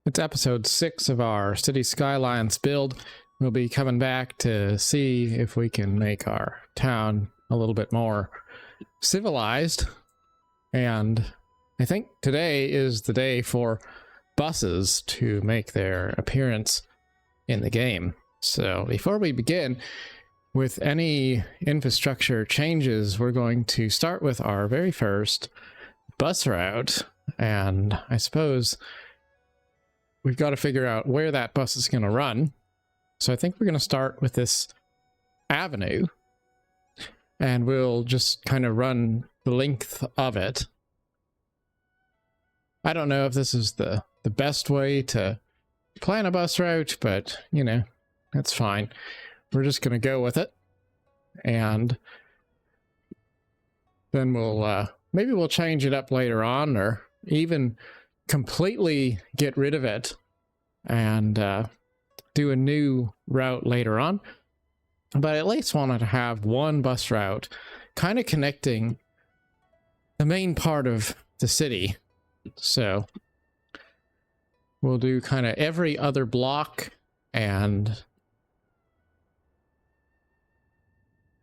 It's episode 6 of our City Skylines build. We'll be coming back to see if we can make our town a little bit more civilized. And I think today is the day for buses to make their appearance in the game. So before we begin with any infrastructure changes, we're going to start with our very first bus route. And I suppose we've got to figure out where that bus is going to run. So I think we're going to start with this avenue, and we'll just kind of run the length of it. I don't know if this is the best way to plan a bus route, but, you know, that's fine. We're just going to go with it. And then maybe we'll change it up later on, or even completely get rid of it and do a new route later on. But I at least wanted to have one bus route kind of connecting the main part of the city. So we'll do kind of every other block, and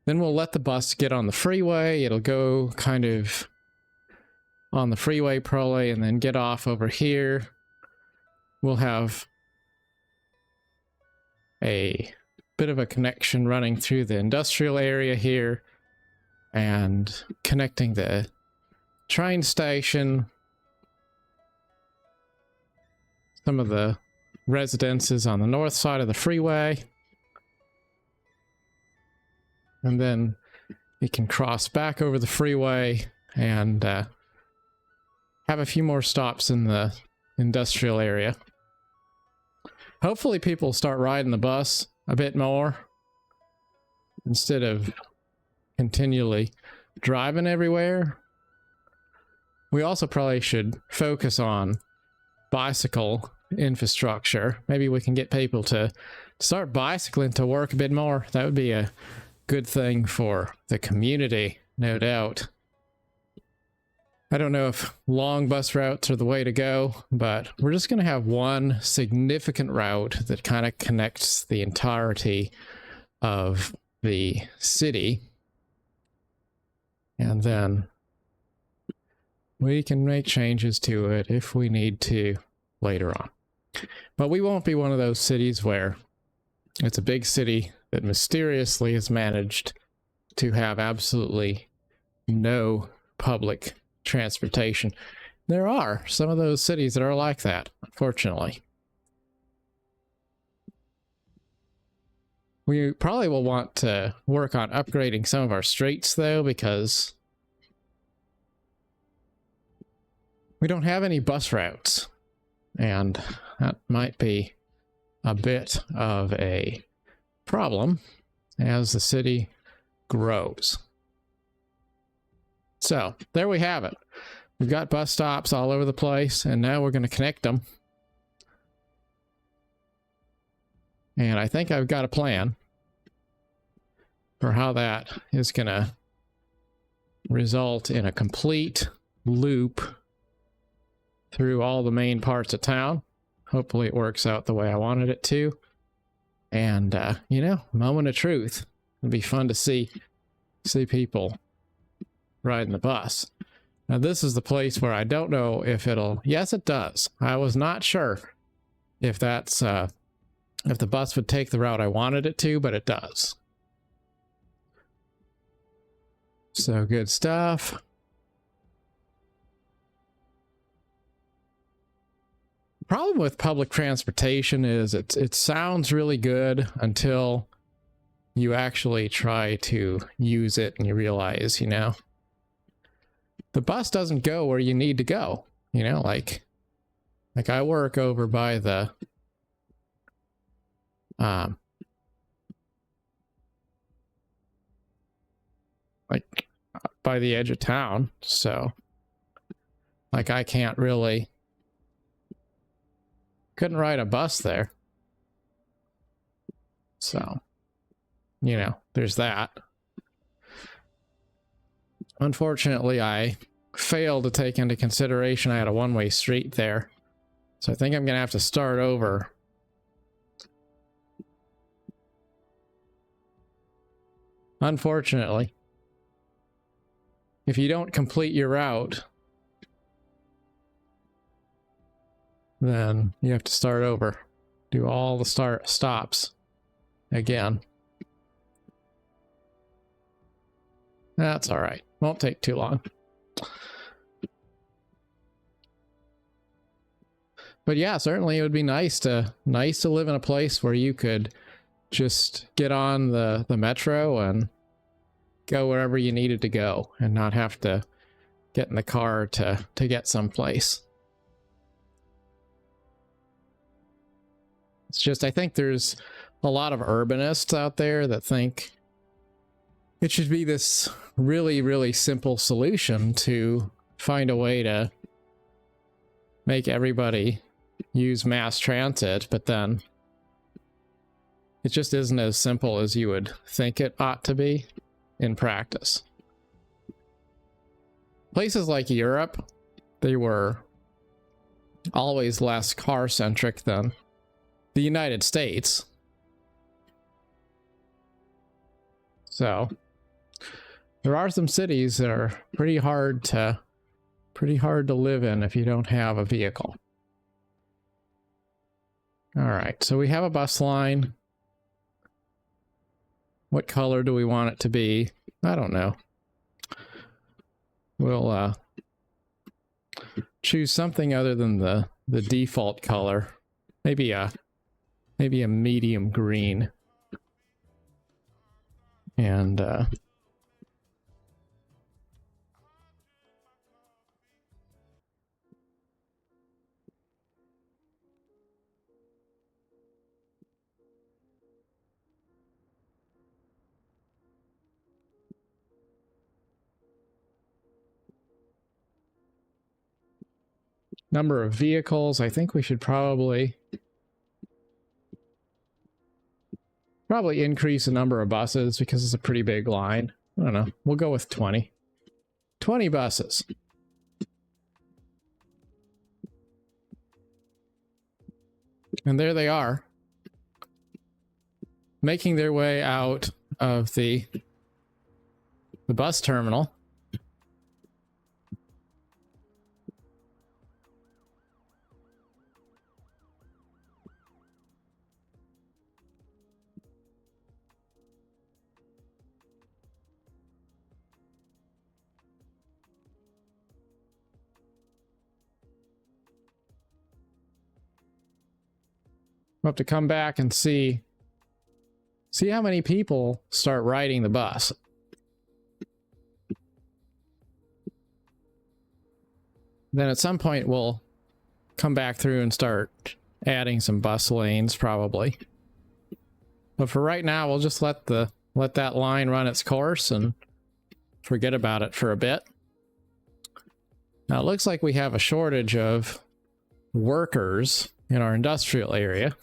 then we'll let the bus get on the freeway. It'll go kind of on the freeway probably, and then get off over here. We'll have a bit of a connection running through the industrial area here and connecting the train station, some of the residences on the north side of the freeway, and then we can cross back over the freeway and have a few more stops in the industrial area. Hopefully people start riding the bus a bit more instead of continually driving everywhere. We also probably should focus on bicycle infrastructure. Maybe we can get people to start bicycling to work a bit more. That would be a good thing for the community, no doubt. I don't know if long bus routes are the way to go, but we're just going to have one significant route that kind of connects the entirety of the city. And then we can make changes to it if we need to later on. But we won't be one of those cities where it's a big city that mysteriously has managed to have absolutely no public transportation. There are some of those cities that are like that, unfortunately. We probably will want to work on upgrading some of our streets, though, because we don't have any bus routes, and that might be a bit of a problem as the city grows. So there we have it. We've got bus stops all over the place, and now we're going to connect them. And I think I've got a plan for how that is going to result in a complete loop through all the main parts of town. Hopefully it works out the way I wanted it to. And, you know, moment of truth. It'll be fun to see people riding the bus. Now this is the place where I don't know if it'll... Yes, it does. I was not sure if that's if the bus would take the route I wanted it to, but it does. So good stuff. The problem with public transportation is it sounds really good until you actually try to use it and you realize, you know, the bus doesn't go where you need to go. You know, like I work over by the like by the edge of town, so like I can't really couldn't ride a bus there. So, you know, there's that. Unfortunately, I failed to take into consideration I had a one-way street there. So I think I'm going to have to start over. Unfortunately, if you don't complete your route, then you have to start over. Do all the stops again. That's all right. Won't take too long. But yeah, certainly it would be nice to live in a place where you could just get on the metro and go wherever you needed to go and not have to get in the car to get someplace. It's just, I think there's a lot of urbanists out there that think it should be this really, really simple solution to find a way to make everybody use mass transit, but then it just isn't as simple as you would think it ought to be in practice. Places like Europe, they were always less car-centric than the United States. So there are some cities that are pretty hard to live in if you don't have a vehicle. All right, so we have a bus line. What color do we want it to be? I don't know. We'll choose something other than the default color. Maybe a medium green. And number of vehicles, I think we should probably increase the number of buses because it's a pretty big line. I don't know. We'll go with 20. 20 buses. And there they are, making their way out of the bus terminal. We'll have to come back and see how many people start riding the bus. Then at some point we'll come back through and start adding some bus lanes probably. But for right now, we'll just let that line run its course and forget about it for a bit. Now it looks like we have a shortage of workers in our industrial area.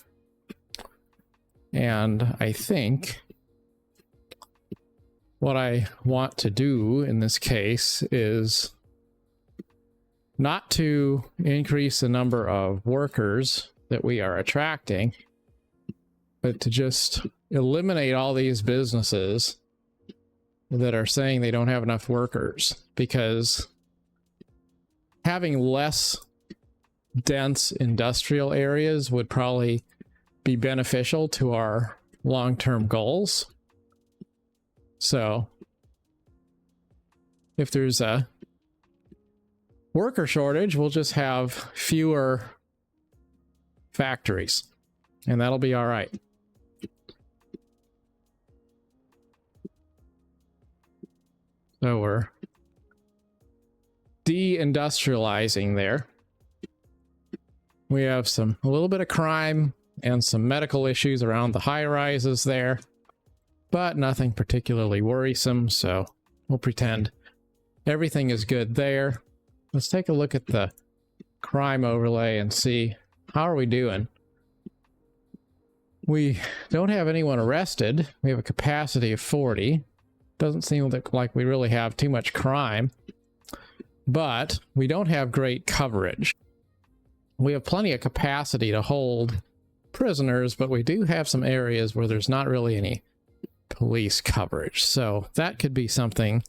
And I think what I want to do in this case is not to increase the number of workers that we are attracting, but to just eliminate all these businesses that are saying they don't have enough workers, because having less dense industrial areas would probably be beneficial to our long-term goals. So if there's a worker shortage, we'll just have fewer factories, and that'll be all right. So we're de-industrializing there. We have a little bit of crime and some medical issues around the high-rises there, but nothing particularly worrisome, so we'll pretend everything is good there. Let's take a look at the crime overlay and see how are we doing. We don't have anyone arrested. We have a capacity of 40. Doesn't seem like we really have too much crime, but we don't have great coverage. we have plenty of capacity to hold prisoners, but we do have some areas where there's not really any police coverage. So that could be something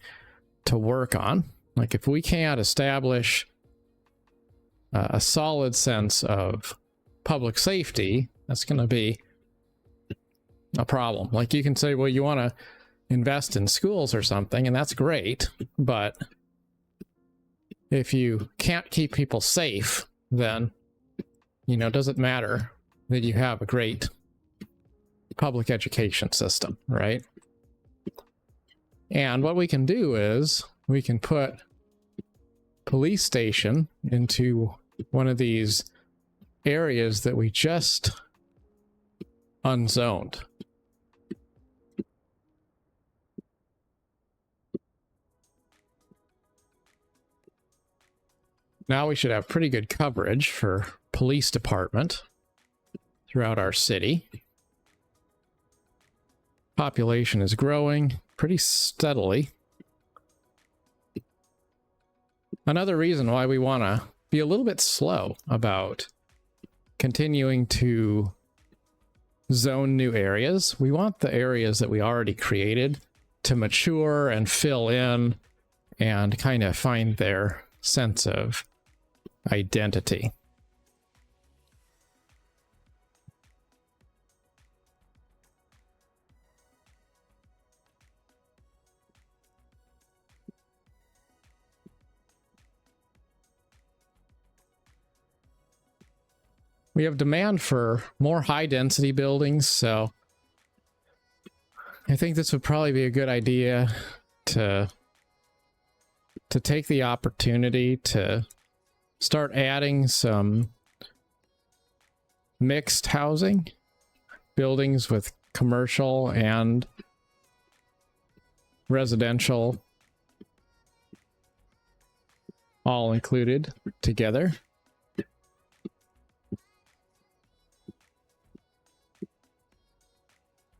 to work on. Like if we can't establish a solid sense of public safety, that's going to be a problem. Like you can say, well, you want to invest in schools or something, and that's great, but if you can't keep people safe, then, you know, it doesn't matter that you have a great public education system, right? And what we can do is we can put police station into one of these areas that we just unzoned. Now we should have pretty good coverage for police department throughout our city. Population is growing pretty steadily. Another reason why we want to be a little bit slow about continuing to zone new areas. We want the areas that we already created to mature and fill in and kind of find their sense of identity. We have demand for more high density buildings, so I think this would probably be a good idea to take the opportunity to start adding some mixed housing, buildings with commercial and residential all included together.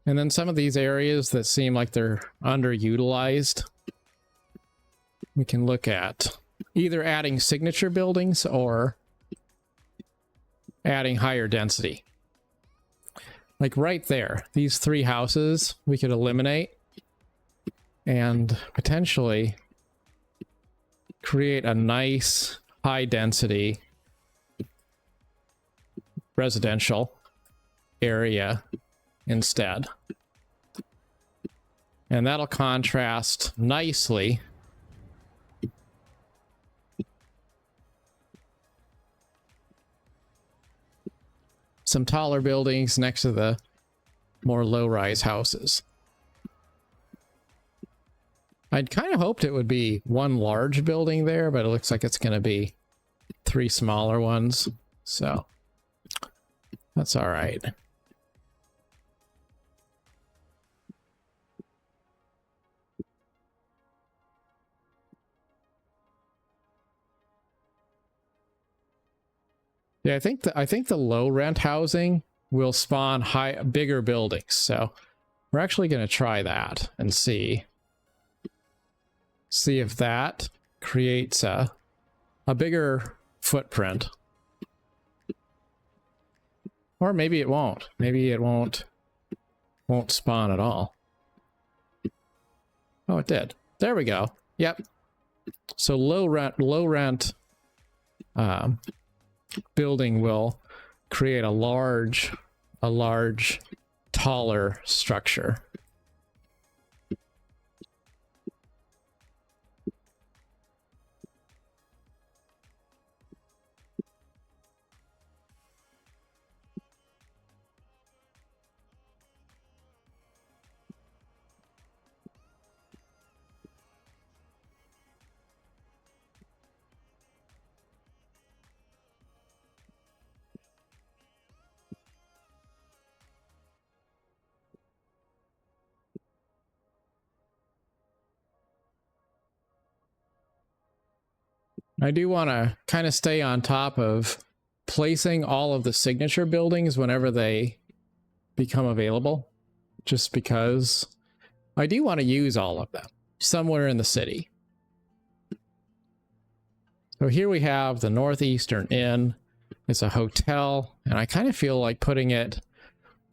And then some of these areas that seem like they're underutilized, we can look at either adding signature buildings or adding higher density. Like right there, these three houses we could eliminate and potentially create a nice high density residential area instead. And that'll contrast nicely some taller buildings next to the more low-rise houses. I'd kind of hoped it would be one large building there, but it looks like it's going to be three smaller ones, so that's all right. Yeah, I think the low rent housing will spawn bigger buildings. So we're actually going to try that and see if that creates a bigger footprint. Or maybe it won't. Maybe it won't spawn at all. Oh, it did. There we go. Yep. So low rent building will create a large, taller structure. I do want to kind of stay on top of placing all of the signature buildings whenever they become available, just because I do want to use all of them somewhere in the city. So here we have the Northeastern Inn. It's a hotel, and I kind of feel like putting it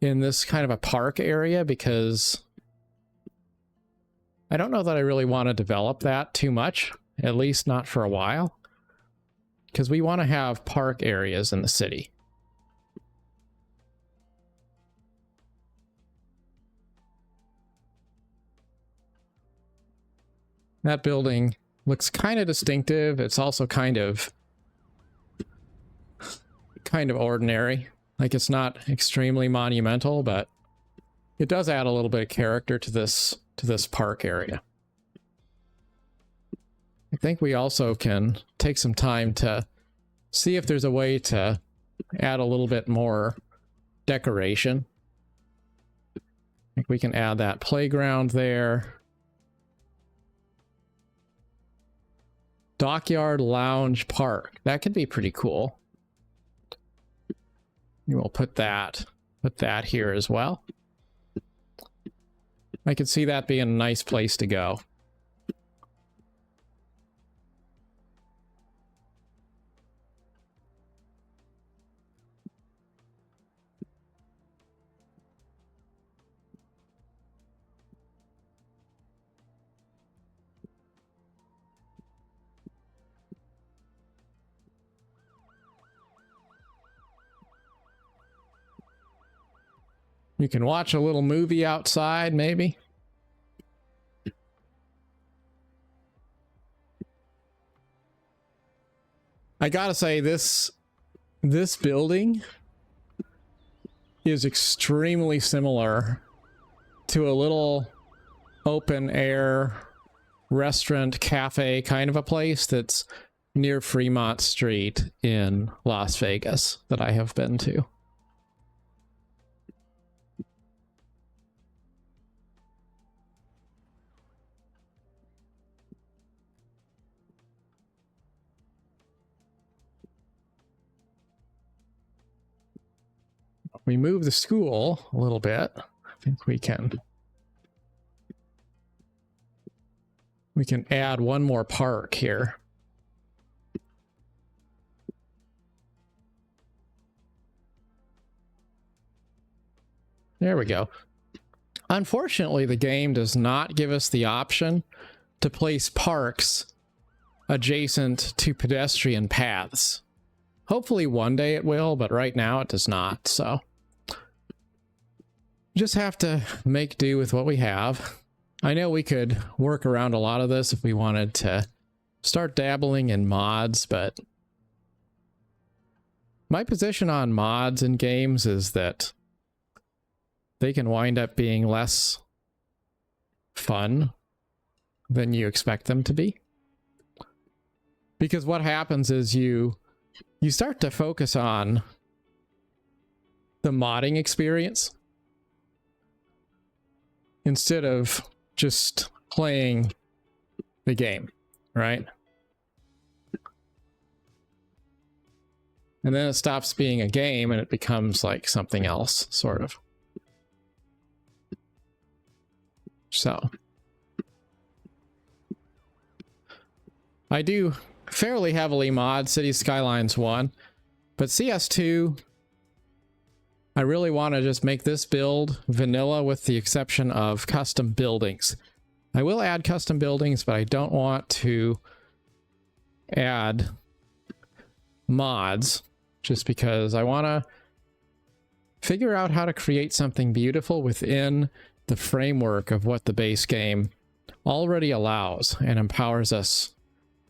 in this kind of a park area because I don't know that I really want to develop that too much, at least not for a while, because we want to have park areas in the city. That building looks kind of distinctive. It's also kind of ordinary. Like, it's not extremely monumental, but it does add a little bit of character to this park area. I think we also can take some time to see if there's a way to add a little bit more decoration. I think we can add that playground there. Dockyard Lounge Park. That could be pretty cool. We'll put that here as well. I could see that being a nice place to go. You can watch a little movie outside, maybe. I gotta say, this building is extremely similar to a little open air restaurant cafe kind of a place that's near Fremont Street in Las Vegas that I have been to. We move the school a little bit. I think we can add one more park here. There we go. Unfortunately, the game does not give us the option to place parks adjacent to pedestrian paths. Hopefully one day it will, but right now it does not, so just have to make do with what we have. I know we could work around a lot of this if we wanted to start dabbling in mods, but my position on mods in games is that they can wind up being less fun than you expect them to be. Because what happens is you start to focus on the modding experience instead of just playing the game, right? And then it stops being a game and it becomes like something else, sort of. So I do fairly heavily mod City Skylines 1, but CS2, I really want to just make this build vanilla with the exception of custom buildings. I will add custom buildings, but I don't want to add mods just because I want to figure out how to create something beautiful within the framework of what the base game already allows and empowers us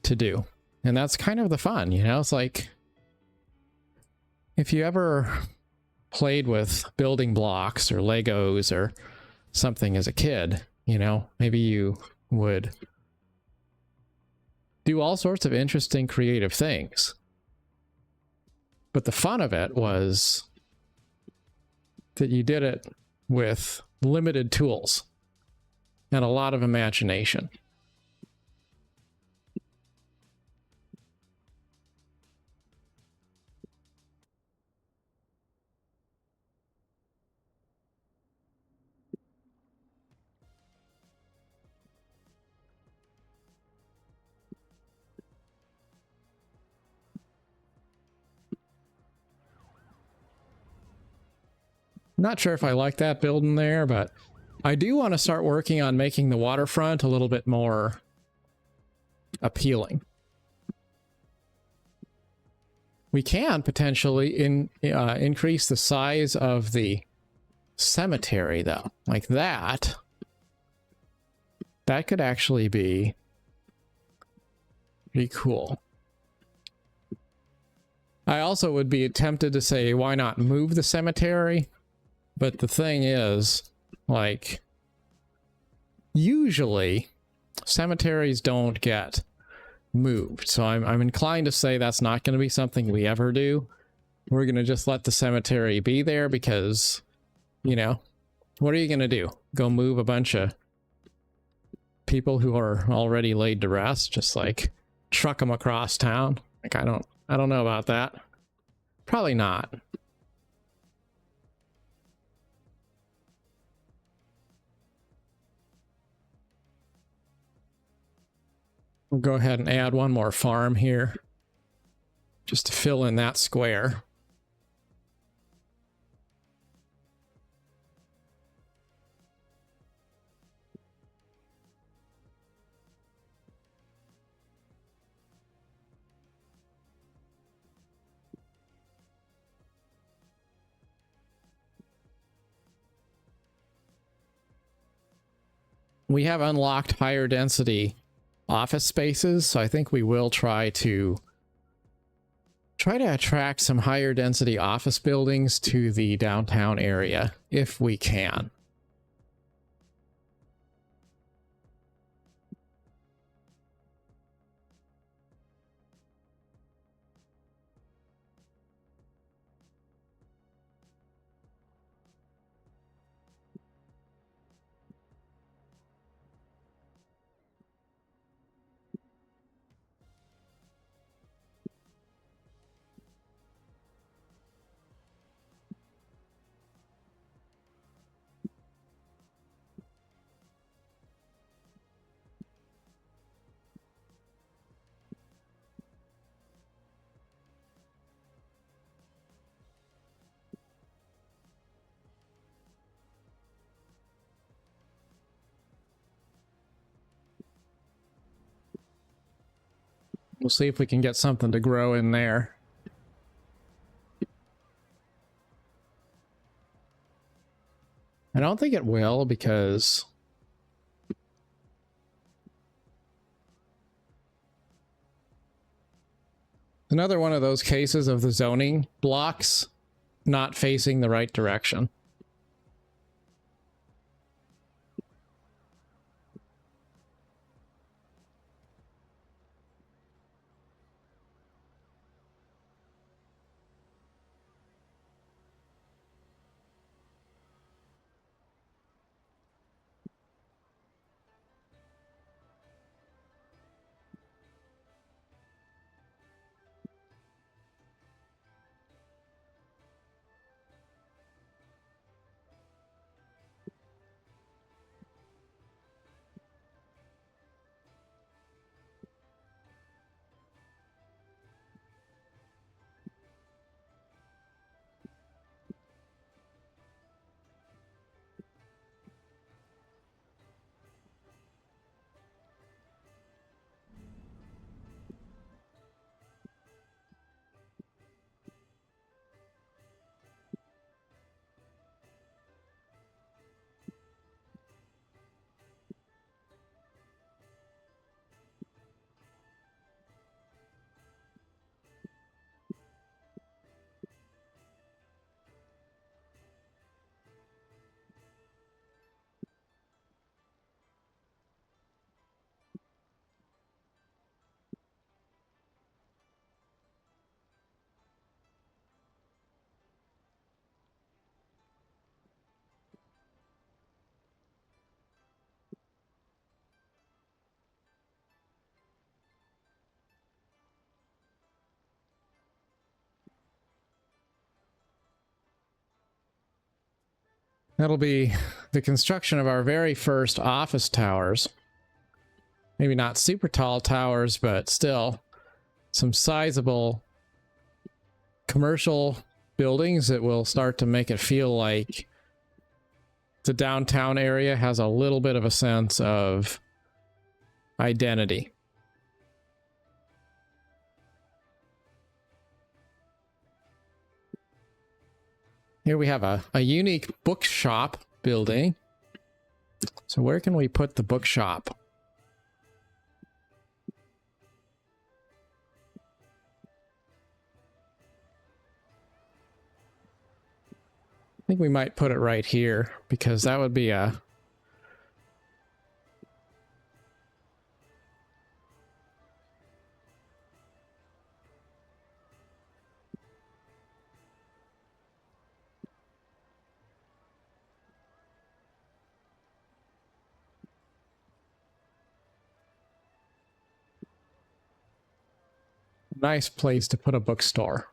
to do. And that's kind of the fun, you know? It's like, if you ever played with building blocks or Legos or something as a kid, you know, maybe you would do all sorts of interesting creative things. But the fun of it was that you did it with limited tools and a lot of imagination. Not sure if I like that building there, but I do want to start working on making the waterfront a little bit more appealing. We can potentially increase the size of the cemetery, though. Like that. That could actually be pretty cool. I also would be tempted to say, why not move the cemetery? But the thing is, like, usually cemeteries don't get moved. So I'm inclined to say that's not going to be something we ever do. We're going to just let the cemetery be there because, you know, what are you going to do? Go move a bunch of people who are already laid to rest? Just like truck them across town? Like, I don't know about that. Probably not. We'll go ahead and add one more farm here, just to fill in that square. We have unlocked higher density office spaces, so I think we will try to attract some higher density office buildings to the downtown area if we can. We'll see if we can get something to grow in there. I don't think it will, because another one of those cases of the zoning blocks not facing the right direction. That'll be the construction of our very first office towers. Maybe not super tall towers, but still some sizable commercial buildings that will start to make it feel like the downtown area has a little bit of a sense of identity. Here we have a unique bookshop building. So where can we put the bookshop? I think we might put it right here because that would be a nice place to put a bookstore.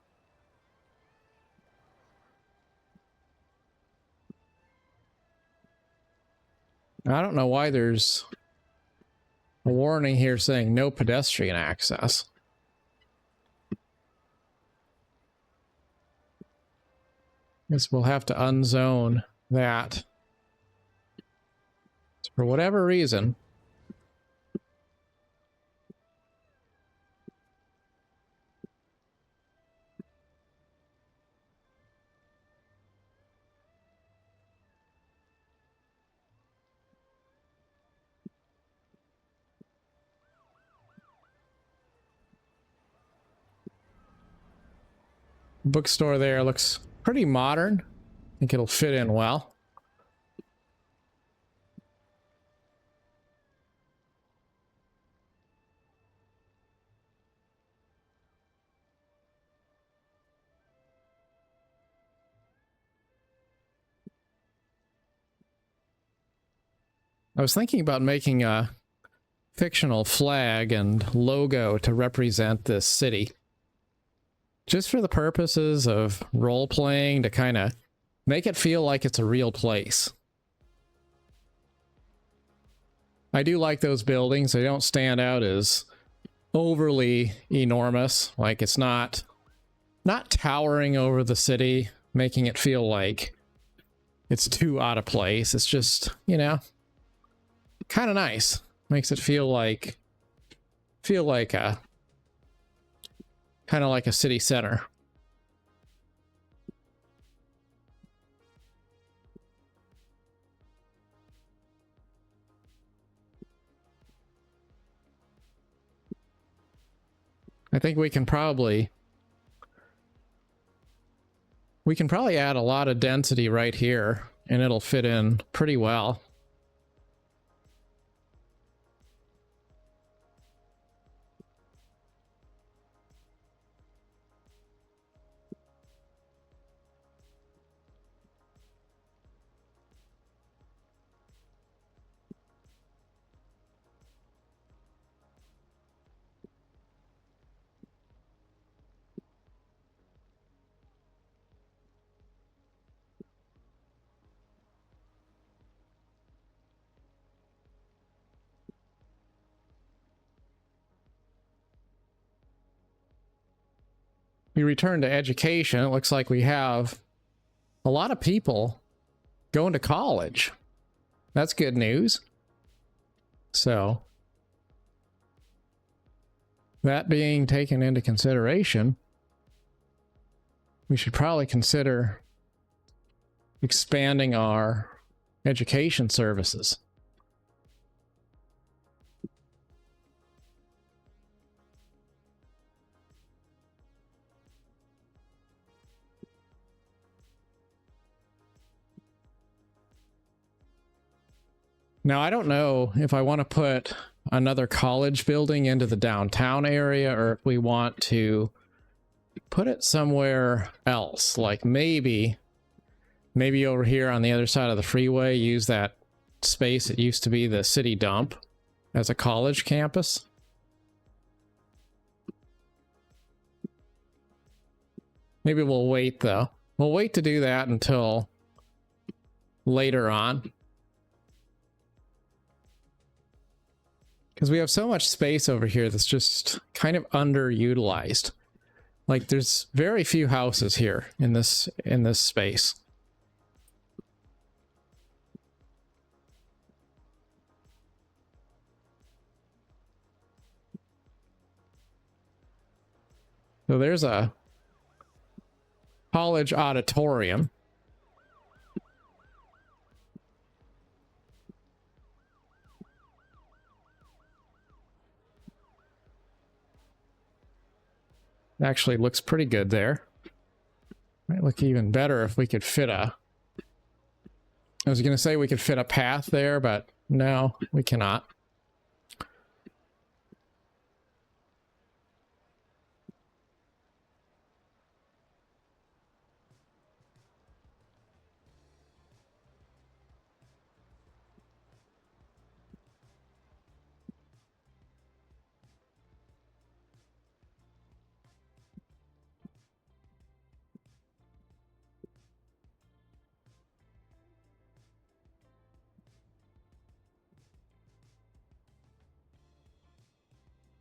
I don't know why there's a warning here saying no pedestrian access. Guess we'll have to unzone that. For whatever reason. Bookstore there looks pretty modern. I think it'll fit in well. I was thinking about making a fictional flag and logo to represent this city. Just for the purposes of role-playing, to kind of make it feel like it's a real place. I do like those buildings. They don't stand out as overly enormous. Like, it's not towering over the city, making it feel like it's too out of place. It's just, you know, kind of nice. Makes it feel like a kind of like a city center. I think we can probably add a lot of density right here, and it'll fit in pretty well. We return to education. It looks like we have a lot of people going to college. That's good news. So, that being taken into consideration, we should probably consider expanding our education services. Now, I don't know if I want to put another college building into the downtown area, or if we want to put it somewhere else. Like maybe over here on the other side of the freeway, use that space that used to be the city dump as a college campus. Maybe we'll wait, though. We'll wait to do that until later on. Because we have so much space over here that's just kind of underutilized. Like, there's very few houses here in this space. So there's a college auditorium. Actually looks pretty good there. Might look even better if we could fit a... I was going to say we could fit a path there, but no, we cannot.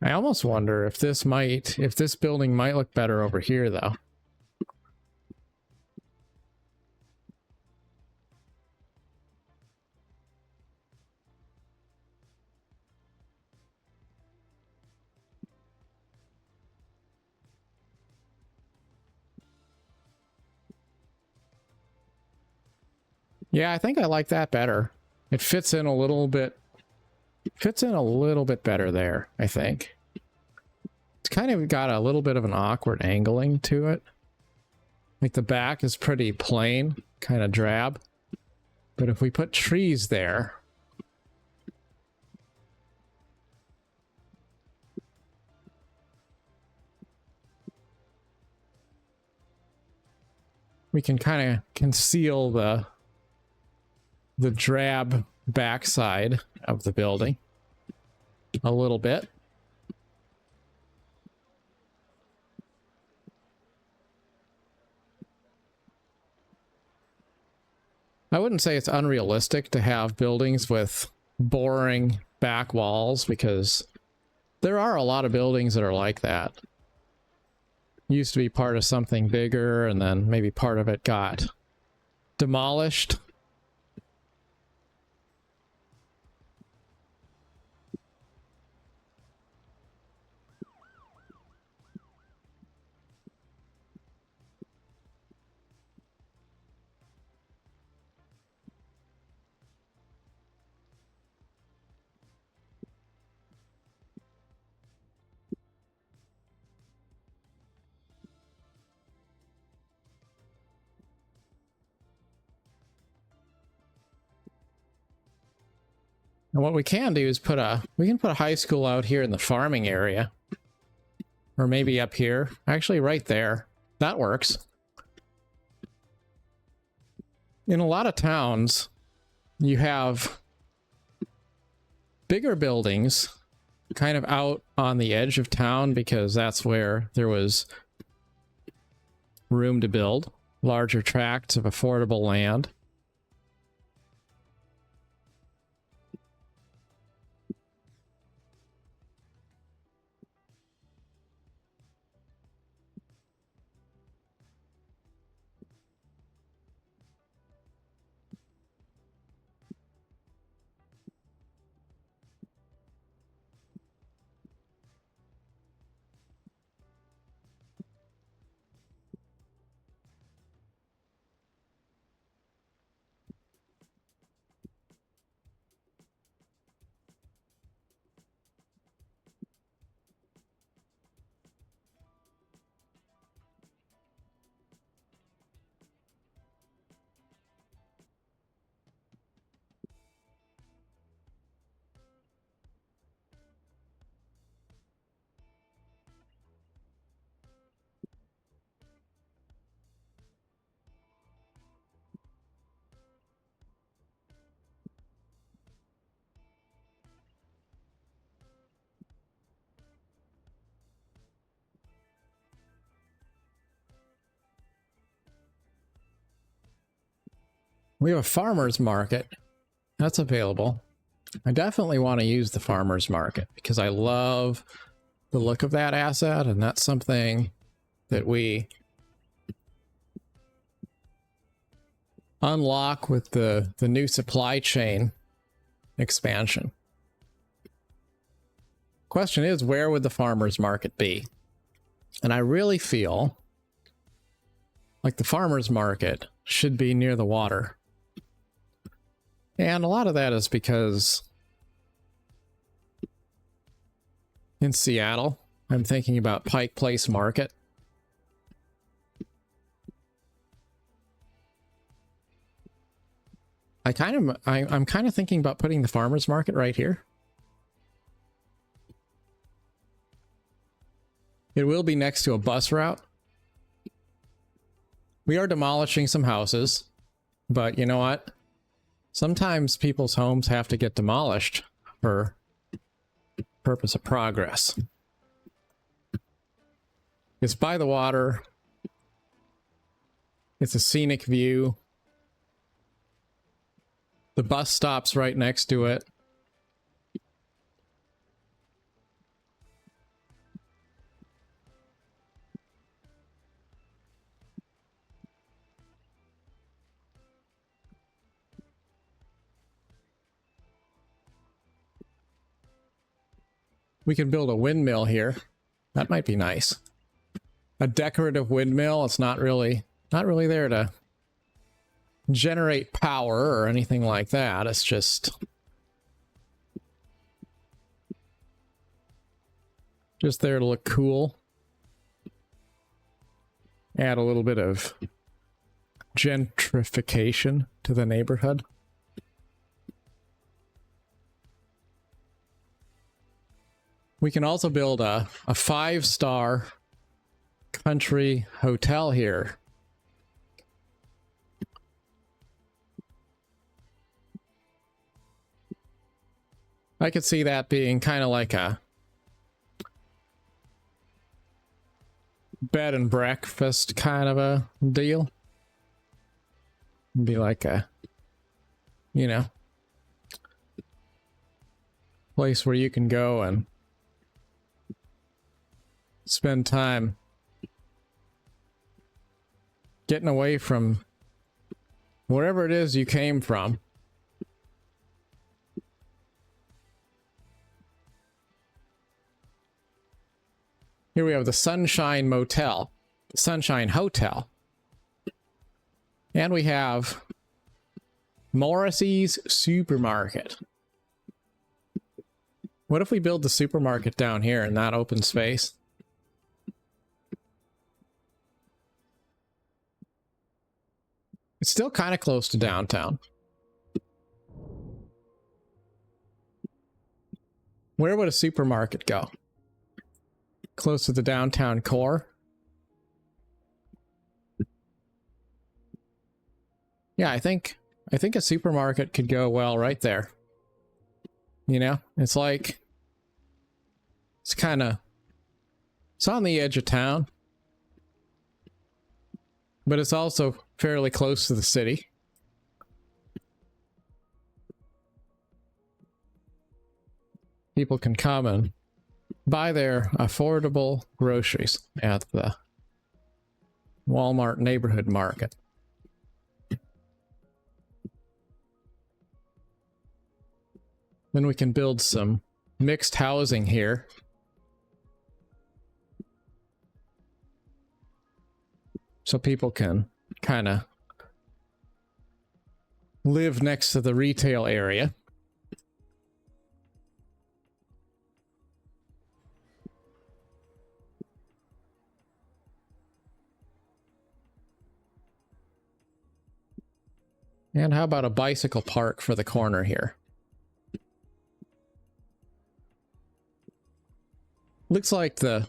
I almost wonder if this building might look better over here, though. Yeah, I think I like that better. It fits in a little bit better there, I think. It's kind of got a little bit of an awkward angling to it. Like the back is pretty plain, kind of drab. But if we put trees there, we can kind of conceal the drab backside of the building a little bit. I wouldn't say it's unrealistic to have buildings with boring back walls, because there are a lot of buildings that are like that. Used to be part of something bigger, and then maybe part of it got demolished. And what we can do is put a high school out here in the farming area. Or maybe up here. Actually, right there. That works. In a lot of towns, you have bigger buildings kind of out on the edge of town, because that's where there was room to build larger tracts of affordable land. We have a farmer's market. That's available. I definitely want to use the farmer's market because I love the look of that asset, and that's something that we unlock with the new supply chain expansion. Question is, where would the farmers market be? And I really feel like the farmers market should be near the water. And a lot of that is because in Seattle, I'm thinking about Pike Place Market. I'm kind of thinking about putting the farmers market right here. It will be next to a bus route. We are demolishing some houses, but you know what? Sometimes people's homes have to get demolished for purpose of progress. It's by the water. It's a scenic view. The bus stops right next to it. We can build a windmill here. That might be nice. A decorative windmill. It's not really there to generate power or anything like that. It's just there to look cool. Add a little bit of gentrification to the neighborhood. We can also build a 5-star country hotel here. I could see that being kind of like a bed and breakfast kind of a deal. Be like a, you know, place where you can go and spend time getting away from wherever it is you came from. Here we have the Sunshine Motel, Sunshine Hotel. And we have Morrissey's Supermarket. What if we build the supermarket down here in that open space? It's still kind of close to downtown. Where would a supermarket go? Close to the downtown core? Yeah, I think a supermarket could go well right there. You know, it's like, it's on the edge of town, but it's also fairly close to the city. People can come and buy their affordable groceries at the Walmart neighborhood market. Then we can build some mixed housing here. So people can kind of live next to the retail area. And how about a bicycle park for the corner here? Looks like the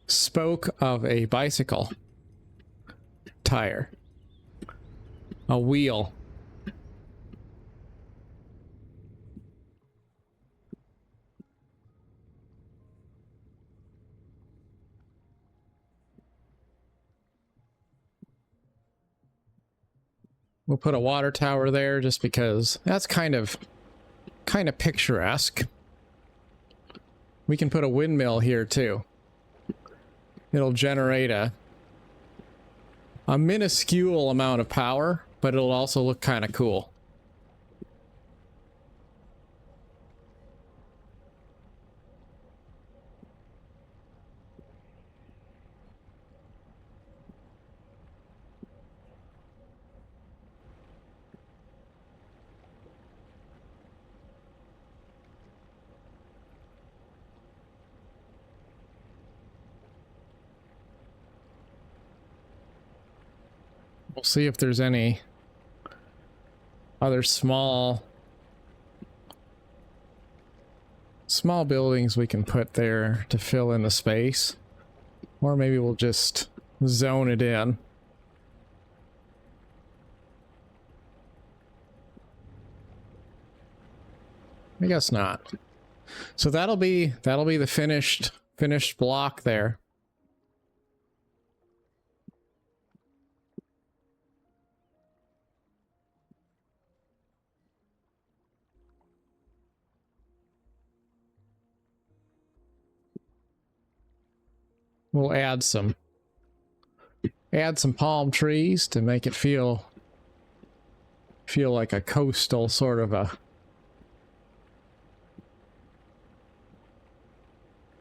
spoke of a bicycle tire. A wheel. We'll put a water tower there just because that's kind of picturesque. We can put a windmill here too. it'll generate a minuscule amount of power, but it'll also look kind of cool. We'll see if there's any other small buildings we can put there to fill in the space. Or maybe we'll just zone it in. I guess not. So that'll be the finished block there. We'll add some palm trees to make it feel like a coastal sort of a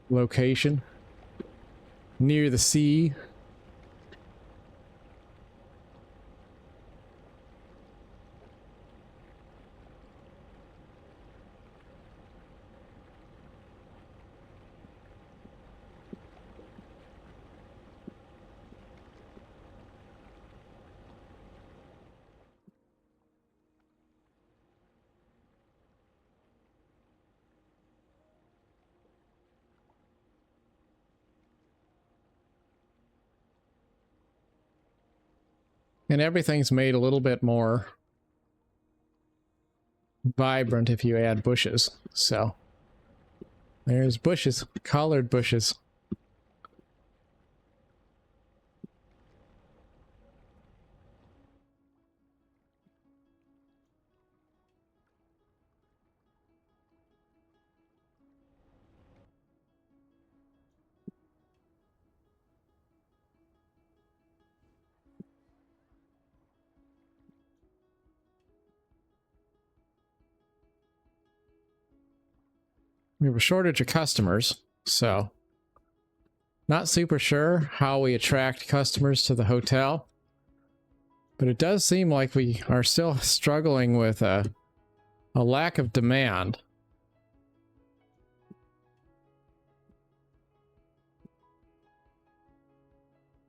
location near the sea. And everything's made a little bit more vibrant if you add bushes. So there's bushes, collared bushes. We have a shortage of customers, so not super sure how we attract customers to the hotel, but it does seem like we are still struggling with a lack of demand.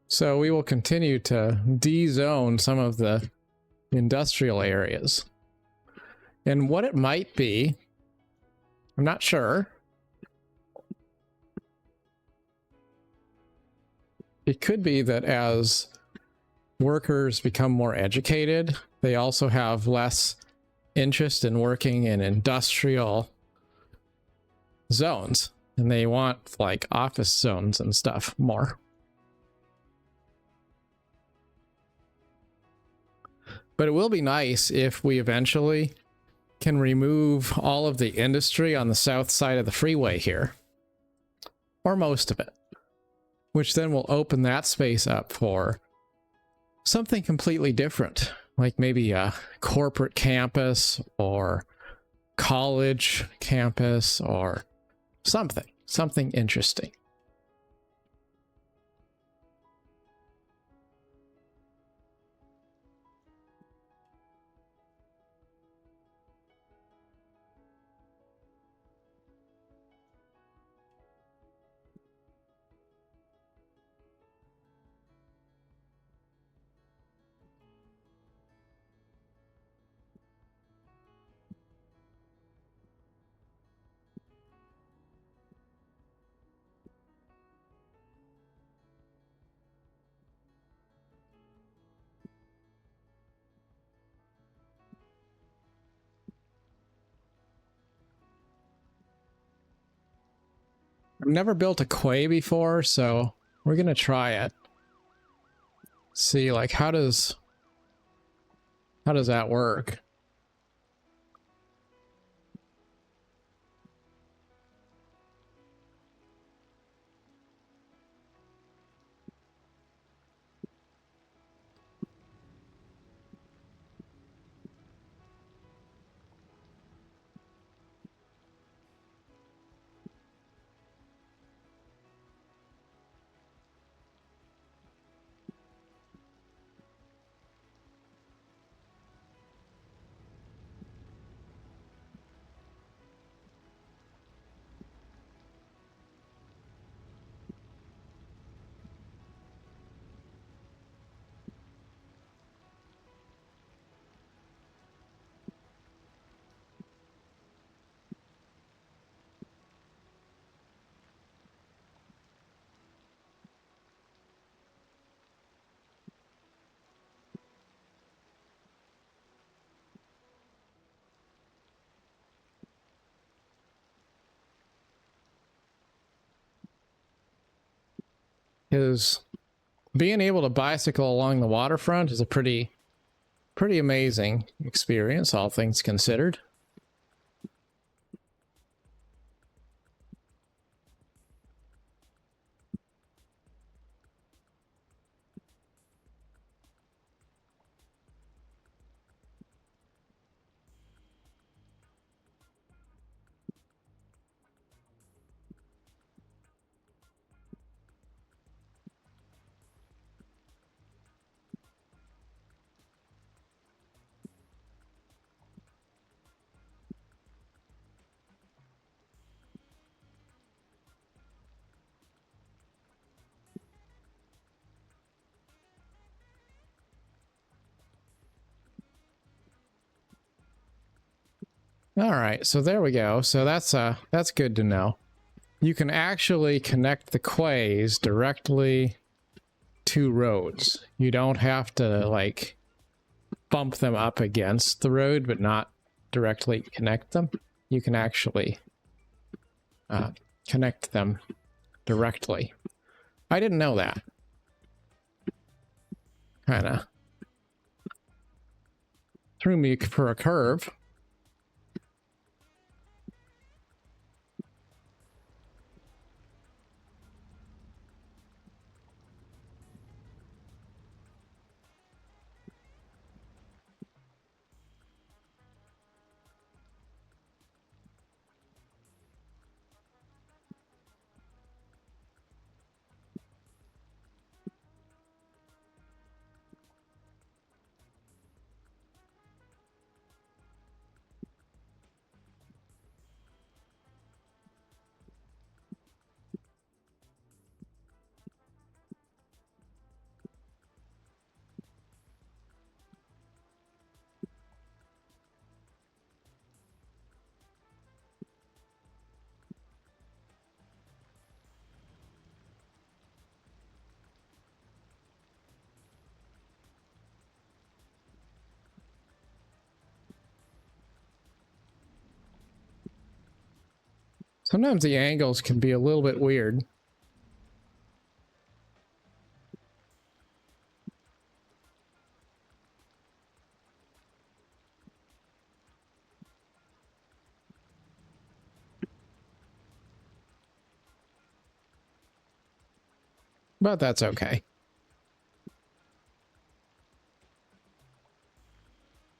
So we will continue to de-zone some of the industrial areas. And what it might be, I'm not sure. It could be that as workers become more educated, they also have less interest in working in industrial zones, and they want like office zones and stuff more. But it will be nice if we eventually can remove all of the industry on the south side of the freeway here, or most of it, which then will open that space up for something completely different, like maybe a corporate campus or college campus or something interesting. I've never built a quay before, so we're gonna try it. See, like, how does that work? Because being able to bicycle along the waterfront is a pretty amazing experience, all things considered. All right, so there we go. So that's good to know. You can actually connect the quays directly to roads. You don't have to like bump them up against the road, but not directly connect them. You can actually connect them directly. I didn't know that. Kind of threw me for a curve. Sometimes the angles can be a little bit weird. But that's okay.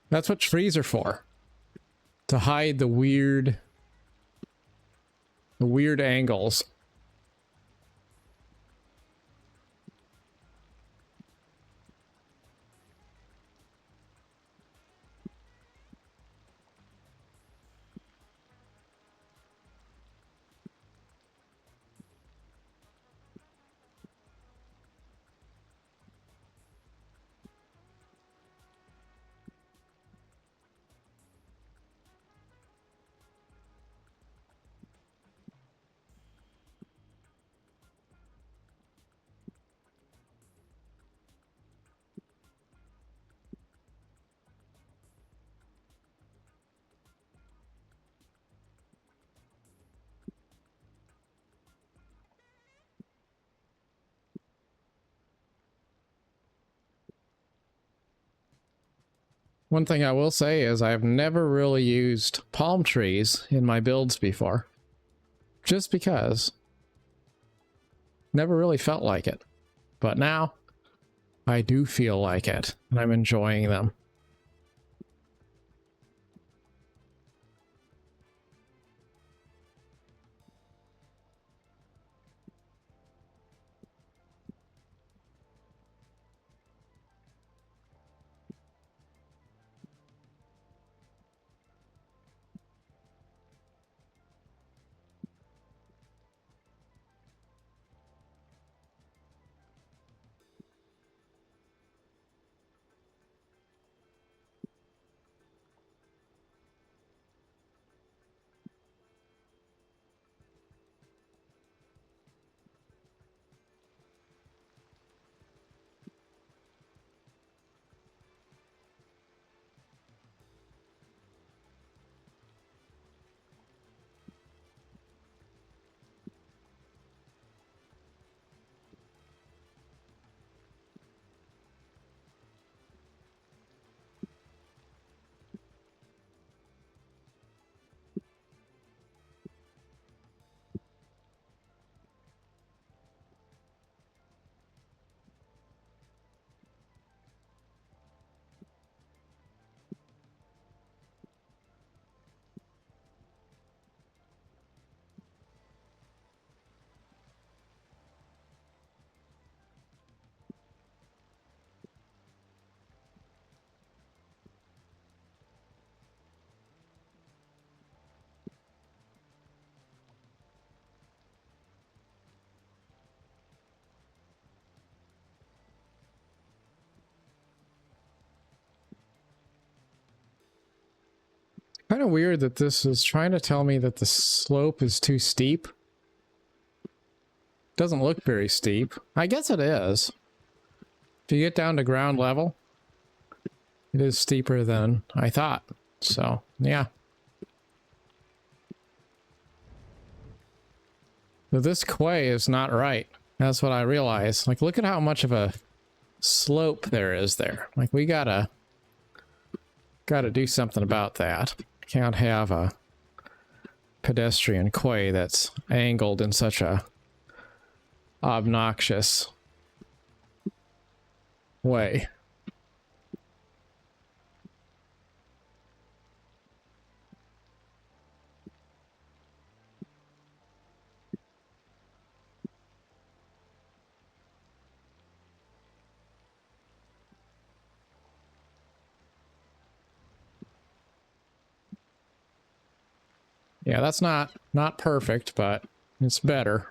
That's what trees are for. To hide the weird angles. One thing I will say is I've never really used palm trees in my builds before. Just because. Never really felt like it. But now, I do feel like it, and I'm enjoying them. Kind of weird that this is trying to tell me that the slope is too steep. Doesn't look very steep. I guess it is. If you get down to ground level, it is steeper than I thought. So, yeah. But this quay is not right. That's what I realized. Like, look at how much of a slope there is there. Like, we gotta do something about that. Can't have a pedestrian quay that's angled in such a obnoxious way. Yeah, that's not perfect, but it's better.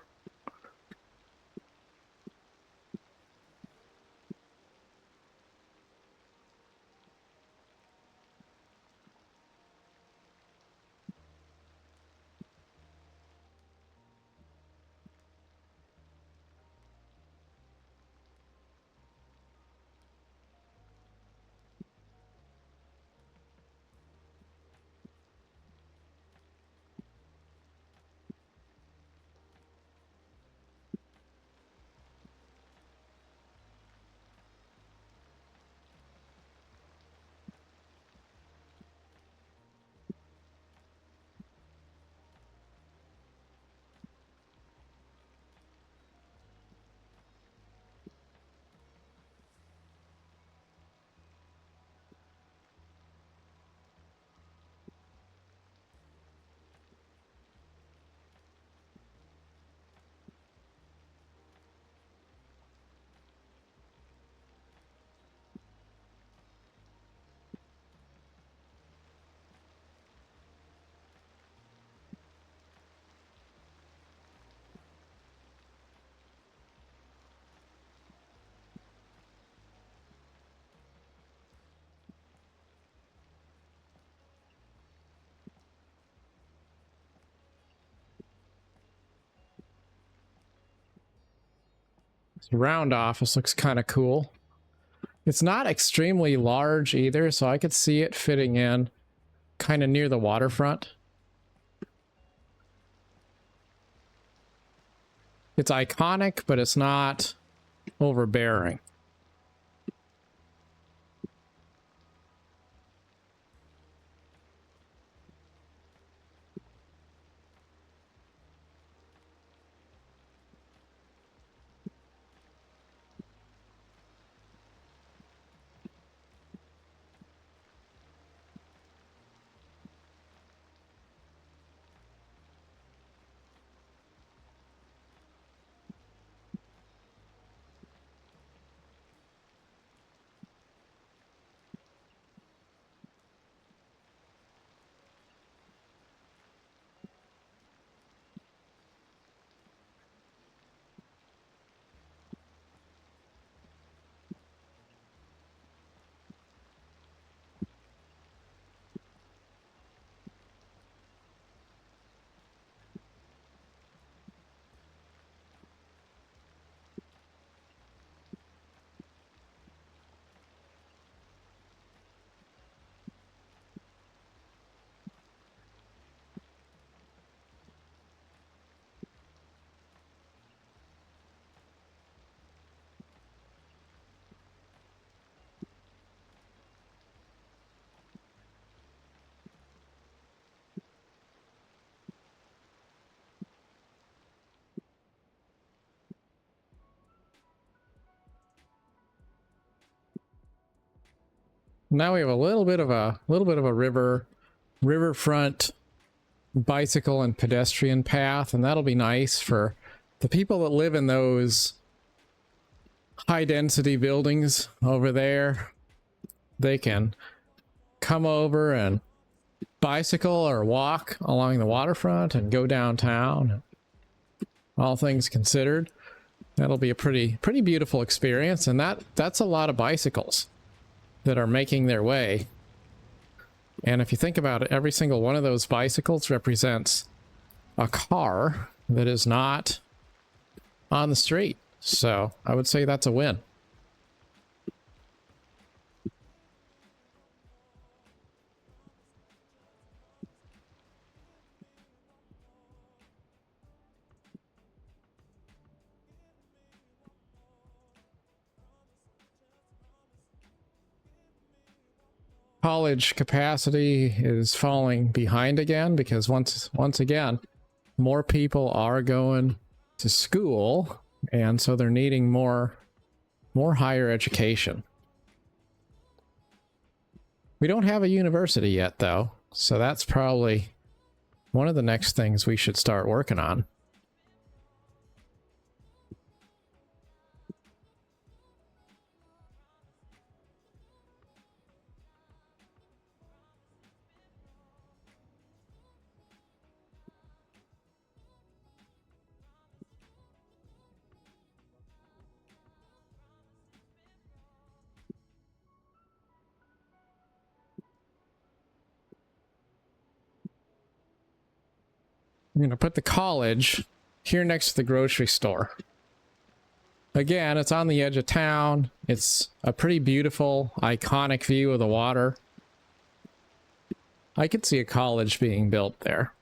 The round office looks kind of cool. It's not extremely large either, so I could see it fitting in kind of near the waterfront. It's iconic, but it's not overbearing. Now we have a little bit of a riverfront bicycle and pedestrian path, and that'll be nice for the people that live in those high density buildings over there. They can come over and bicycle or walk along the waterfront and go downtown. All things considered, that'll be a pretty beautiful experience, and that's a lot of bicycles that are making their way And if you think about it, every single one of those bicycles represents a car that is not on the street. So I would say that's a win. College capacity is falling behind again because once again, more people are going to school, and so they're needing more higher education. We don't have a university yet, though, so that's probably one of the next things we should start working on. I'm going to put the college here next to the grocery store. Again, it's on the edge of town. It's a pretty beautiful, iconic view of the water. I could see a college being built there.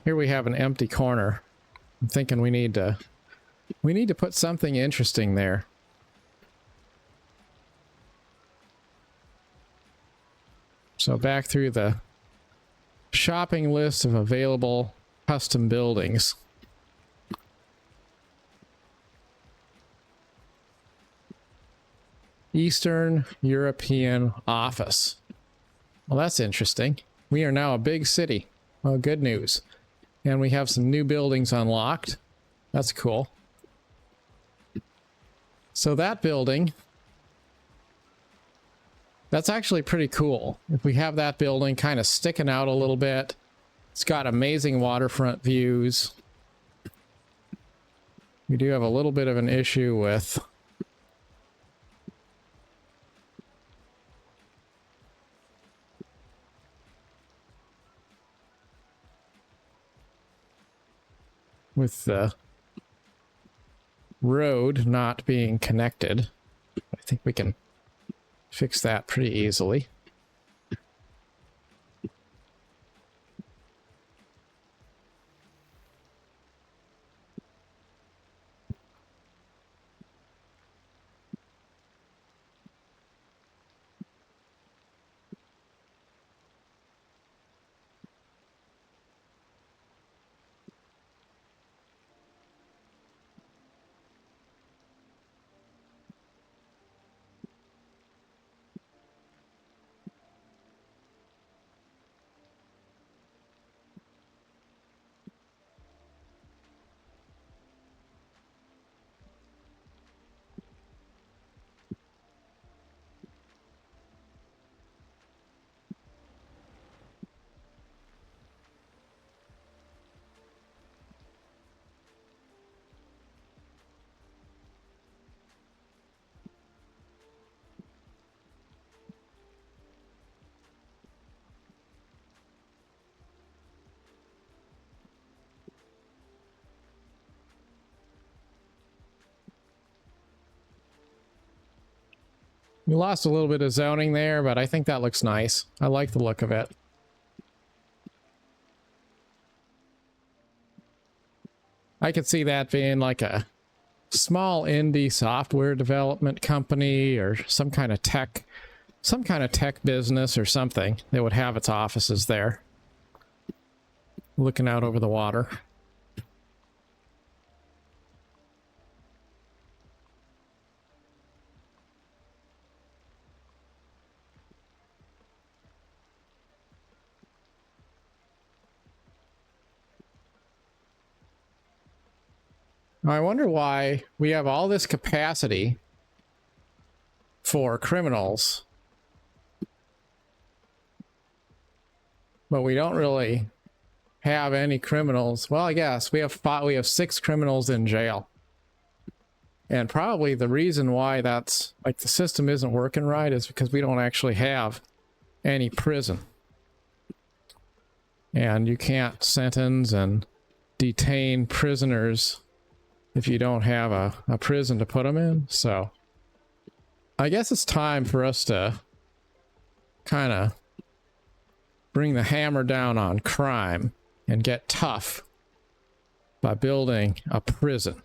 Here we have an empty corner. I'm thinking we need to put something interesting there. So back through the shopping list of available custom buildings. Eastern European office. Well, that's interesting. We are now a big city. Well, good news. And we have some new buildings unlocked. That's cool. So that building, that's actually pretty cool. If we have that building kind of sticking out a little bit, it's got amazing waterfront views. We do have a little bit of an issue with the road not being connected. I think we can fix that pretty easily. We lost a little bit of zoning there, but I think that looks nice. I like the look of it. I could see that being like a small indie software development company or some kind of tech business or something that would have its offices there, looking out over the water. I wonder why we have all this capacity for criminals. But we don't really have any criminals. Well, I guess we have 6 criminals in jail. And probably the reason why that's like the system isn't working right is because we don't actually have any prison. And you can't sentence and detain prisoners if you don't have a prison to put them in. So I guess it's time for us to kind of bring the hammer down on crime and get tough by building a prison.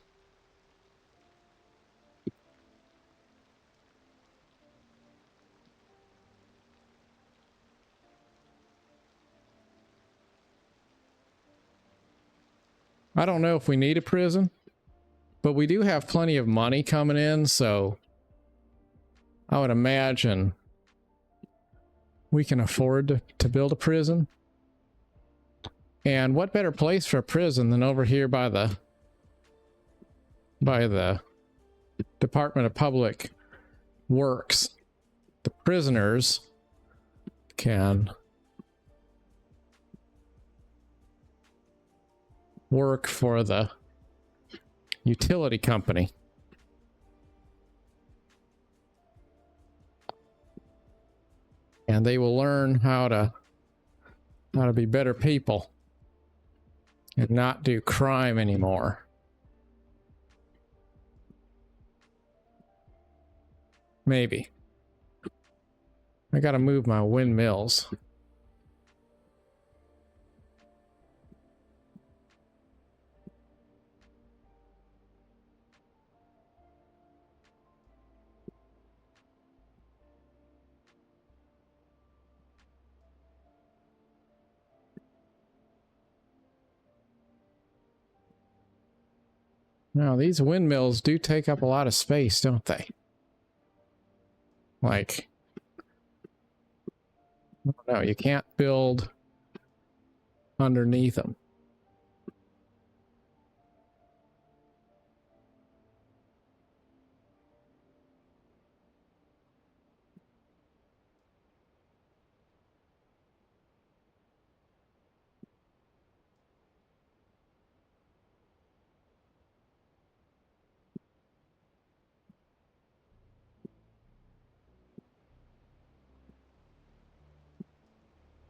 I don't know if we need a prison, but we do have plenty of money coming in, so I would imagine we can afford to build a prison. And what better place for a prison than over here by the Department of Public Works. The prisoners can work for the utility company. And they will learn how to be better people and not do crime anymore. Maybe. I gotta move my windmills. Now, these windmills do take up a lot of space, don't they? Like, I don't know, you can't build underneath them.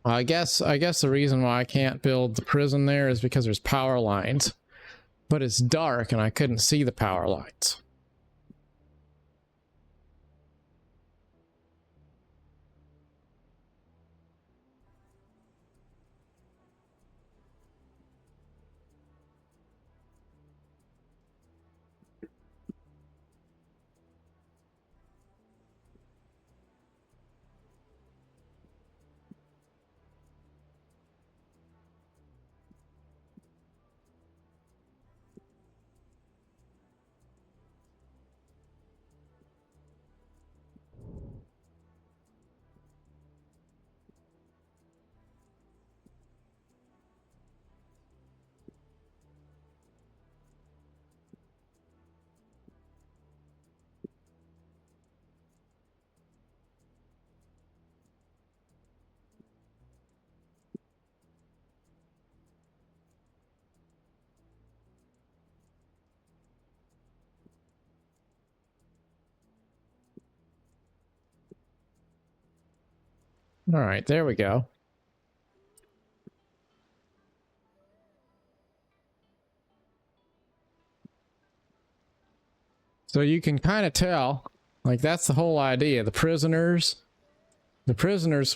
I guess the reason why I can't build the prison there is because there's power lines. But it's dark and I couldn't see the power lines. All right, there we go. So you can kind of tell, like that's the whole idea. The prisoners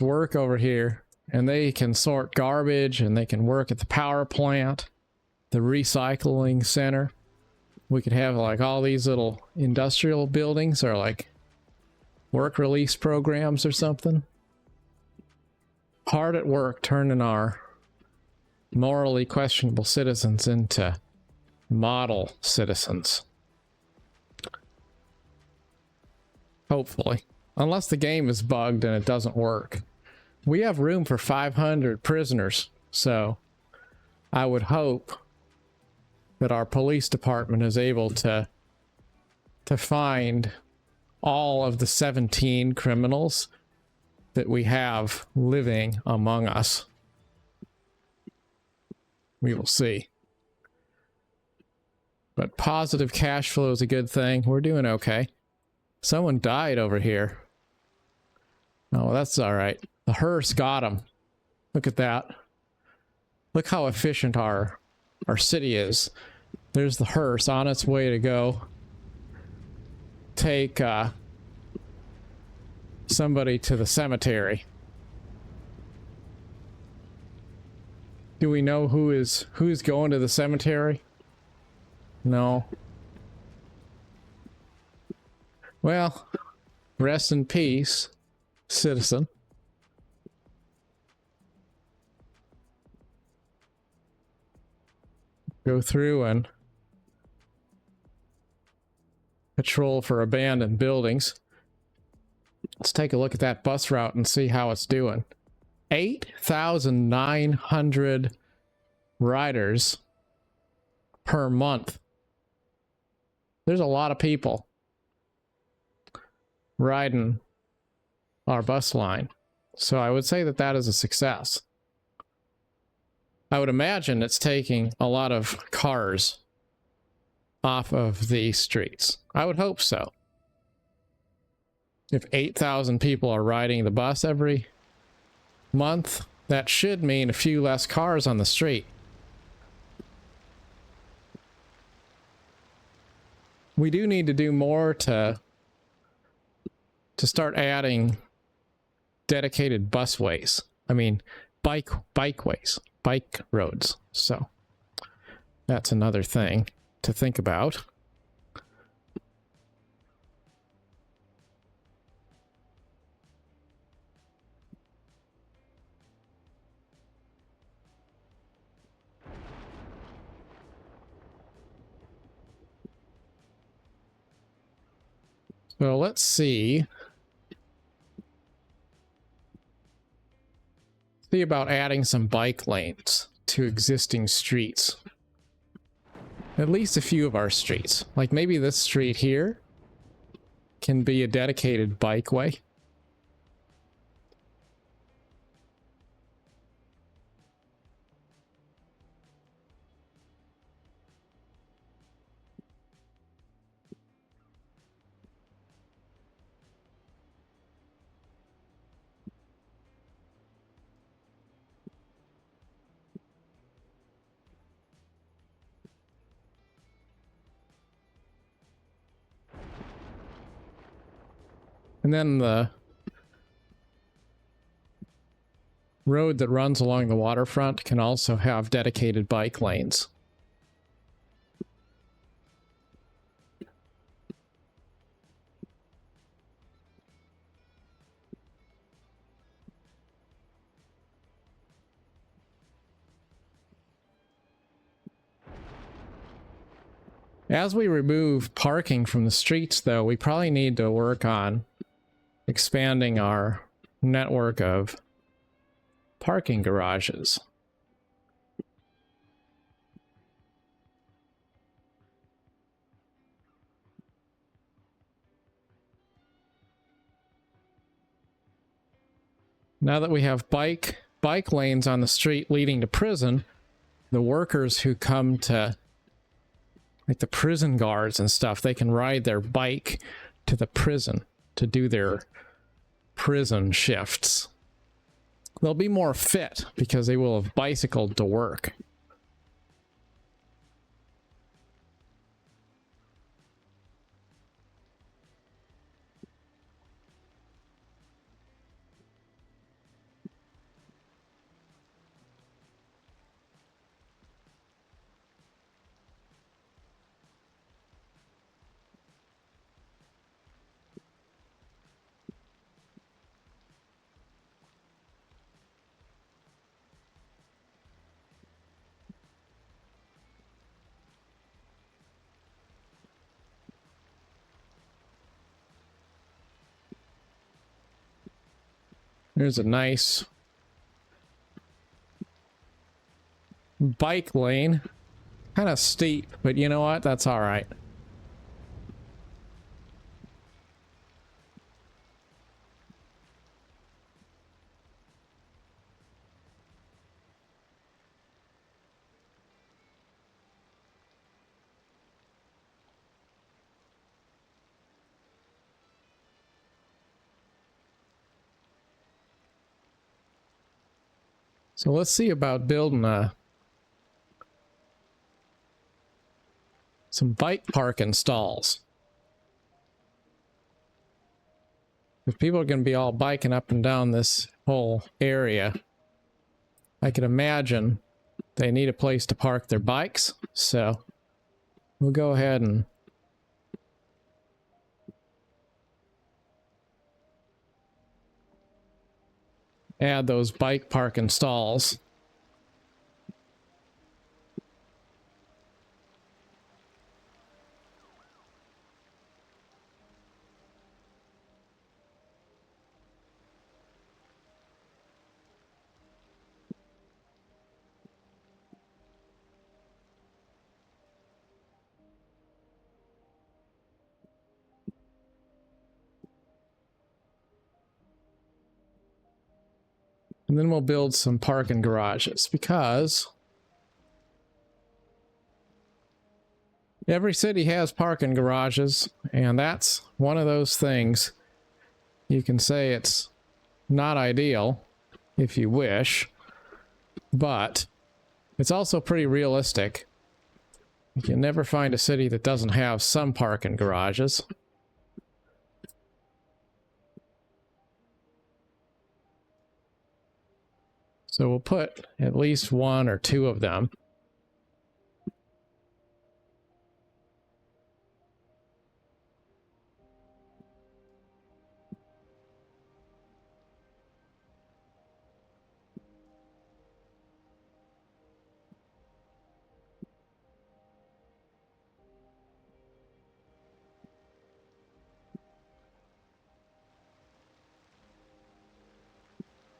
work over here and they can sort garbage and they can work at the power plant, the recycling center. We could have like all these little industrial buildings or like work release programs or something. Hard at work turning our morally questionable citizens into model citizens. Hopefully. Unless the game is bugged and it doesn't work. We have room for 500 prisoners, so I would hope that our police department is able to find all of the 17 criminals that we have living among us. We will see. But positive cash flow is a good thing. We're doing okay. Someone died over here. Oh, well, that's all right. The hearse got him. Look at that. Look how efficient our city is. There's the hearse on its way to go take somebody to the cemetery. Do we know who's going to the cemetery? No. Well, rest in peace, citizen. Go through and patrol for abandoned buildings. Let's take a look at that bus route and see how it's doing. 8,900 riders per month. There's a lot of people riding our bus line. So I would say that that is a success. I would imagine it's taking a lot of cars off of the streets. I would hope so. If 8,000 people are riding the bus every month, that should mean a few less cars on the street. We do need to do more to start adding dedicated busways. I mean, bikeways, bike roads. So that's another thing to think about. So let's see. See about adding some bike lanes to existing streets. At least a few of our streets. Like maybe this street here can be a dedicated bikeway. And then the road that runs along the waterfront can also have dedicated bike lanes. As we remove parking from the streets, though, we probably need to work on expanding our network of parking garages. Now that we have bike lanes on the street leading to prison, the workers who come to, like the prison guards and stuff, they can ride their bike to the prison to do their prison shifts. They'll be more fit because they will have bicycled to work. There's a nice bike lane. Kind of steep, but you know what? That's all right. So let's see about building some bike parking stalls. If people are going to be all biking up and down this whole area, I can imagine they need a place to park their bikes. So we'll go ahead and add those bike parking stalls. And then we'll build some parking garages, because every city has parking garages, and that's one of those things. You can say it's not ideal if you wish, but it's also pretty realistic. You can never find a city that doesn't have some parking garages. So we'll put at least one or two of them.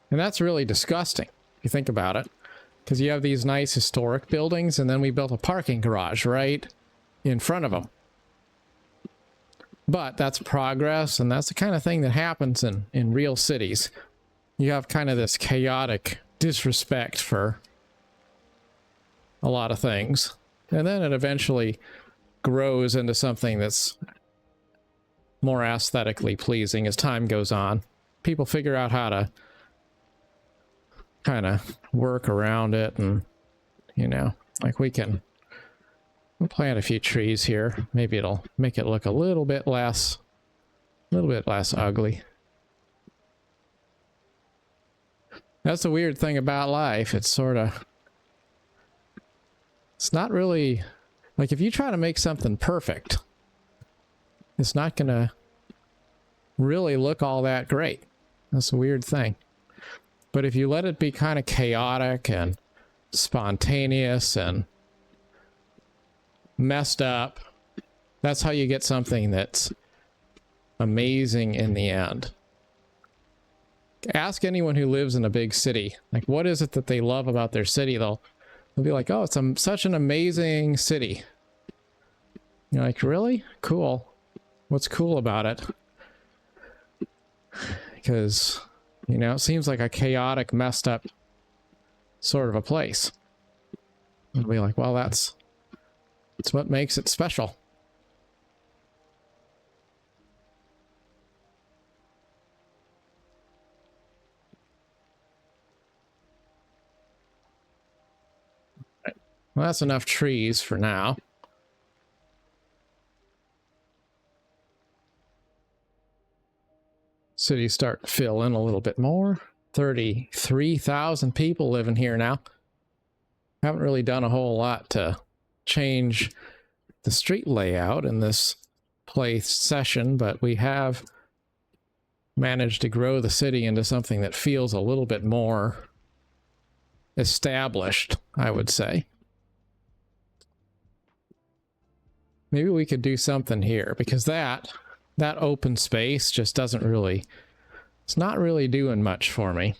And that's really disgusting, if you think about it. Because you have these nice historic buildings, and then we built a parking garage right in front of them. But that's progress, and that's the kind of thing that happens in real cities. You have kind of this chaotic disrespect for a lot of things. And then it eventually grows into something that's more aesthetically pleasing as time goes on. People figure out how to kind of work around it, and you know, like we'll plant a few trees here. Maybe it'll make it look a little bit less ugly. That's the weird thing about life. It's not really like, if you try to make something perfect, it's not gonna really look all that great. That's a weird thing. But if you let it be kind of chaotic and spontaneous and messed up, that's how you get something that's amazing in the end. Ask anyone who lives in a big city, like, what is it that they love about their city? They'll be like, oh, it's such an amazing city. You're like, really? Cool. What's cool about it? Because, you know, it seems like a chaotic, messed up sort of a place. I'll be like, well, that's what makes it special. Right. Well, that's enough trees for now. Cities start to fill in a little bit more. 33,000 people living here now. Haven't really done a whole lot to change the street layout in this play session, but we have managed to grow the city into something that feels a little bit more established, I would say. Maybe we could do something here, because that open space just doesn't really, it's not really doing much for me.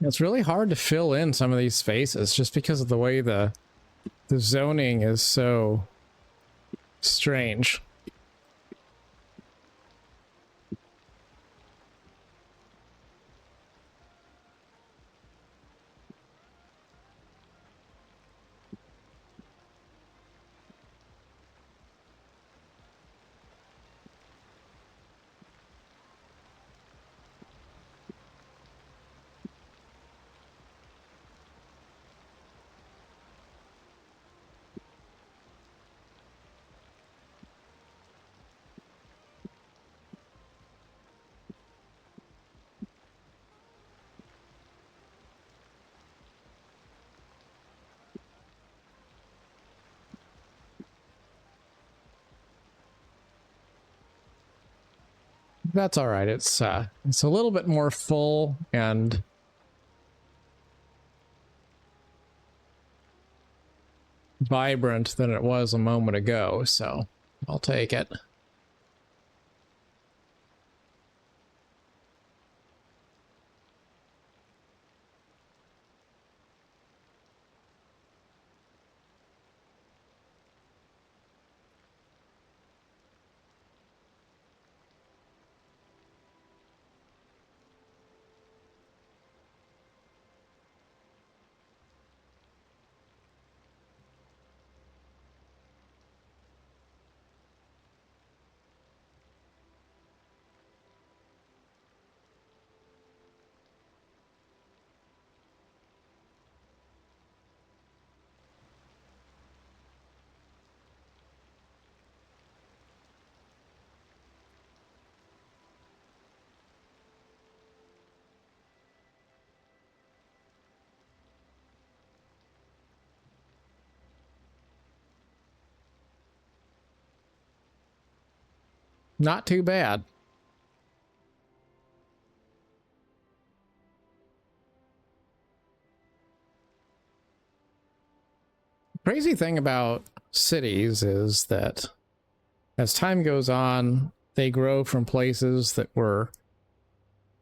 It's really hard to fill in some of these spaces just because of the way the zoning is so strange. That's all right. It's a little bit more full and vibrant than it was a moment ago, so I'll take it. Not too bad. Crazy thing about cities is that as time goes on, they grow from places that were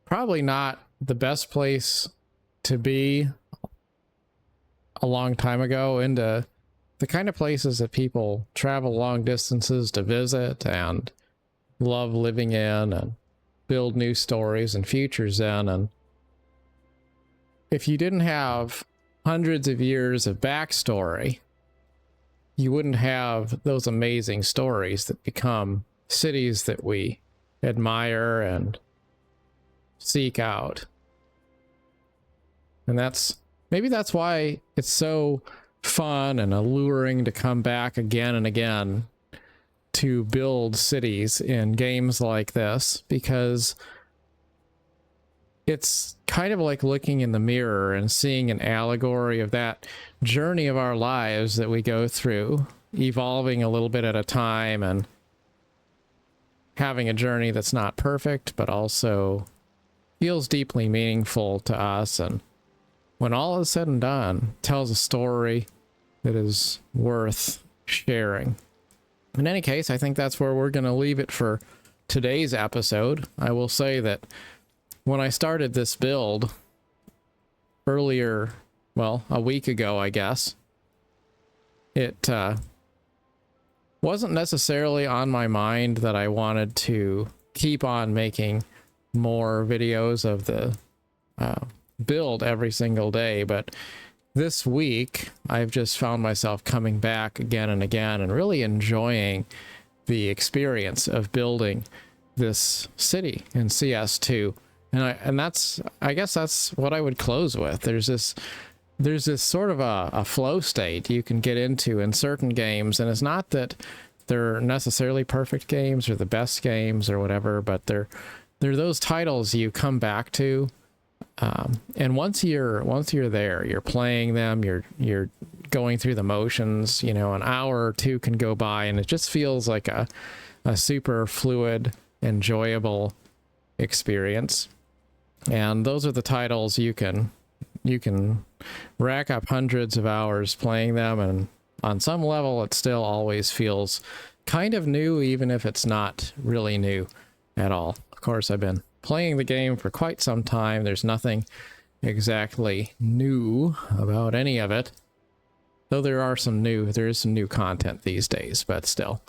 probably not the best place to be a long time ago into the kind of places that people travel long distances to visit and love living in and build new stories and futures in. And if you didn't have hundreds of years of backstory, you wouldn't have those amazing stories that become cities that we admire and seek out. And maybe that's why it's so fun and alluring to come back again and again to build cities in games like this, because it's kind of like looking in the mirror and seeing an allegory of that journey of our lives that we go through, evolving a little bit at a time and having a journey that's not perfect, but also feels deeply meaningful to us. And when all is said and done, tells a story that is worth sharing. In any case, I think that's where we're going to leave it for today's episode. I will say that when I started this build earlier, well, a week ago, I guess, it wasn't necessarily on my mind that I wanted to keep on making more videos of the build every single day, but this week I've just found myself coming back again and again and really enjoying the experience of building this city in CS2. And I guess that's what I would close with. There's this sort of a flow state you can get into in certain games, and it's not that they're necessarily perfect games or the best games or whatever, but they're those titles you come back to, and once you're there, you're playing them, you're going through the motions. You know, an hour or two can go by, and it just feels like a super fluid, enjoyable experience. And those are the titles you can rack up hundreds of hours playing them, and on some level it still always feels kind of new, even if it's not really new at all. Of course, I've been playing the game for quite some time. There's nothing exactly new about any of it. Though there is some new content these days, but still.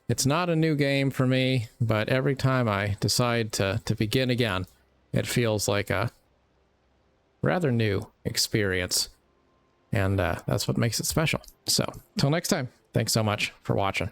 It's not a new game for me, but every time I decide to begin again, it feels like a rather new experience. And that's what makes it special. So, till next time, thanks so much for watching.